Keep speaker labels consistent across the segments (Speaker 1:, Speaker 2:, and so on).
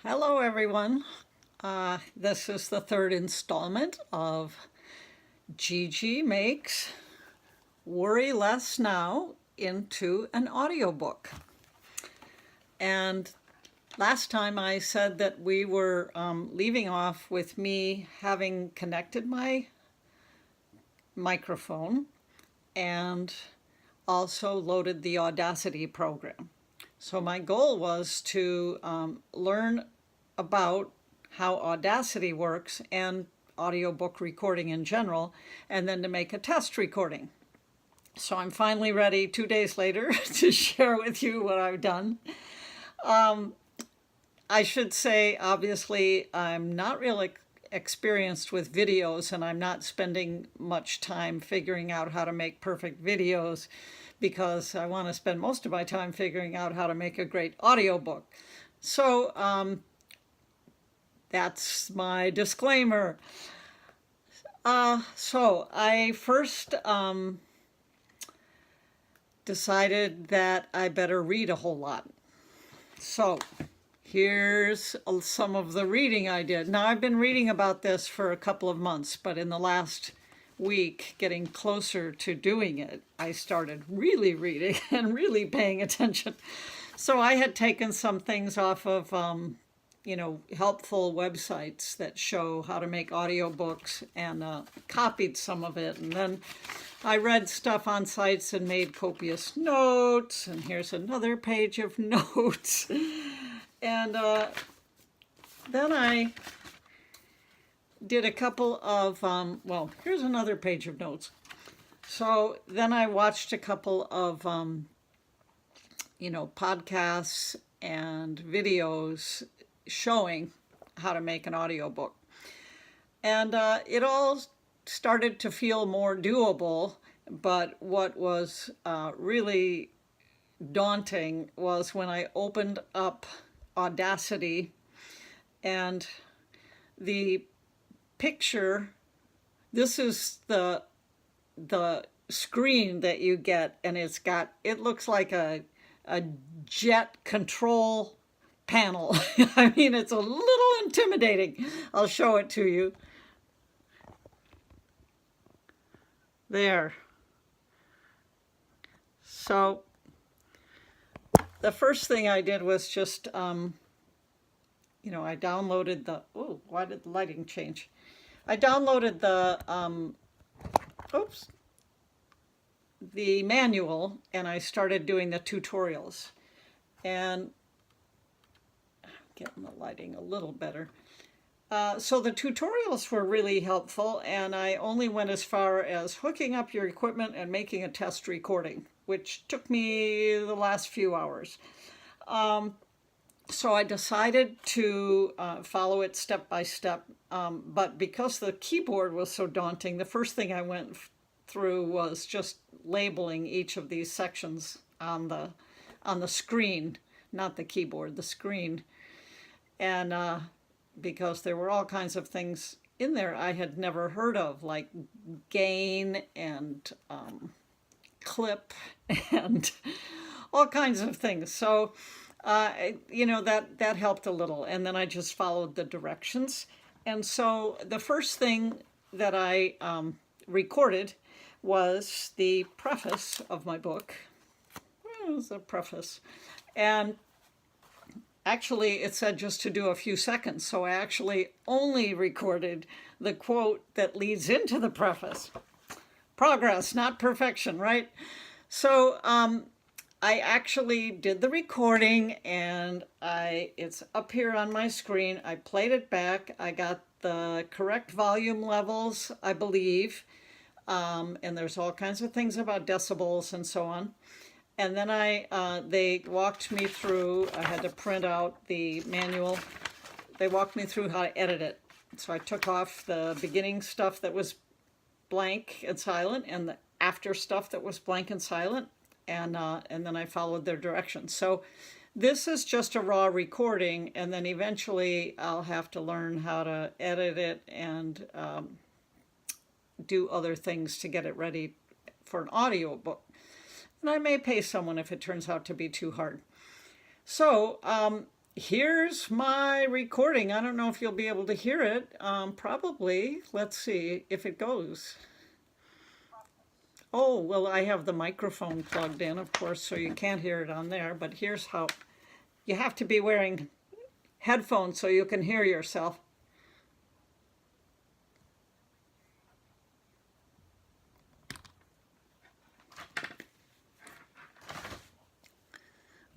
Speaker 1: Hello, everyone. This is the third installment of Gigi Makes Worry Less Now into an audiobook. And last time I said that we were leaving off with me having connected my microphone and also loaded the Audacity program. So my goal was to learn about how Audacity works and audiobook recording in general, and then to make a test recording. So I'm finally ready 2 days later to share with you what I've done. I should say, obviously, I'm not really experienced with videos, and I'm not spending much time figuring out how to make perfect videos because I want to spend most of my time figuring out how to make a great audiobook. So that's my disclaimer. So I first decided that I better read a whole lot. So here's some of the reading I did. Now, I've been reading about this for a couple of months, but in the last week, getting closer to doing it, I started really reading and really paying attention. So I had taken some things off of, helpful websites that show how to make audiobooks and copied some of it. And then I read stuff on sites and made copious notes. And here's another page of notes. And then I did a couple of, here's another page of notes. So then I watched a couple of, podcasts and videos showing how to make an audiobook. And it all started to feel more doable, but what was really daunting was when I opened up Audacity and the picture, this is the screen that you get, and it looks like a jet control panel. I mean, it's a little intimidating. I'll show it to you. There. So the first thing I did was just, I downloaded why did the lighting change? I downloaded the manual, and I started doing the tutorials. And I'm getting the lighting a little better. So the tutorials were really helpful, and I only went as far as hooking up your equipment and making a test recording, which took me the last few hours. So I decided to follow it step by step, but because the keyboard was so daunting, the first thing I went through was just labeling each of these sections on the screen, not the keyboard, the screen. And because there were all kinds of things in there I had never heard of, like gain and clip and all kinds of things. So, that helped a little. And then I just followed the directions. And so the first thing that I recorded was the preface of my book. It was a preface. And actually, it said just to do a few seconds, so I actually only recorded the quote that leads into the preface. Progress, not perfection, right? So I actually did the recording, and it's up here on my screen. I played it back. I got the correct volume levels, I believe, and there's all kinds of things about decibels and so on. And then they walked me through, I had to print out the manual. They walked me through how to edit it. So I took off the beginning stuff that was blank and silent, and the after stuff that was blank and silent, and then I followed their directions. So this is just a raw recording, and then eventually I'll have to learn how to edit it and do other things to get it ready for an audiobook. And I may pay someone if it turns out to be too hard. So here's my recording. I don't know if you'll be able to hear it. Probably. Let's see if it goes. Oh, well, I have the microphone plugged in, of course, so you can't hear it on there. But here's how. You have to be wearing headphones so you can hear yourself.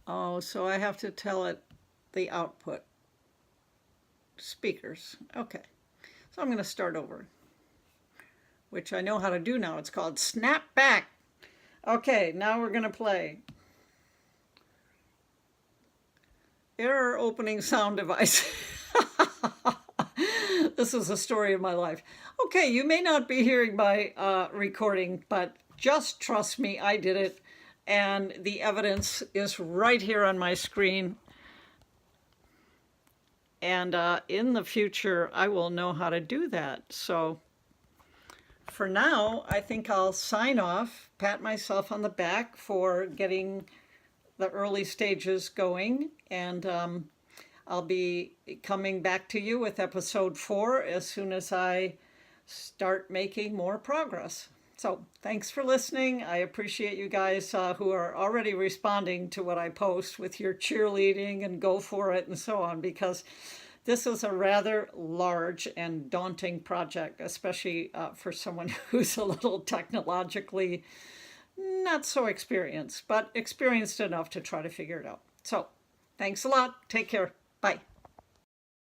Speaker 1: Oh, so I have to tell it the output. Speakers. Okay. So I'm going to start over, which I know how to do now. It's called Snap Back. Okay, now we're going to play. Error opening sound device. This is the story of my life. Okay, you may not be hearing my recording, but just trust me, I did it. And the evidence is right here on my screen. And in the future, I will know how to do that. So for now, I think I'll sign off, pat myself on the back for getting the early stages going. And I'll be coming back to you with episode 4 as soon as I start making more progress. So thanks for listening. I appreciate you guys who are already responding to what I post with your cheerleading and go for it and so on, because this is a rather large and daunting project, especially for someone who's a little technologically not so experienced, but experienced enough to try to figure it out. So thanks a lot. Take care. Bye.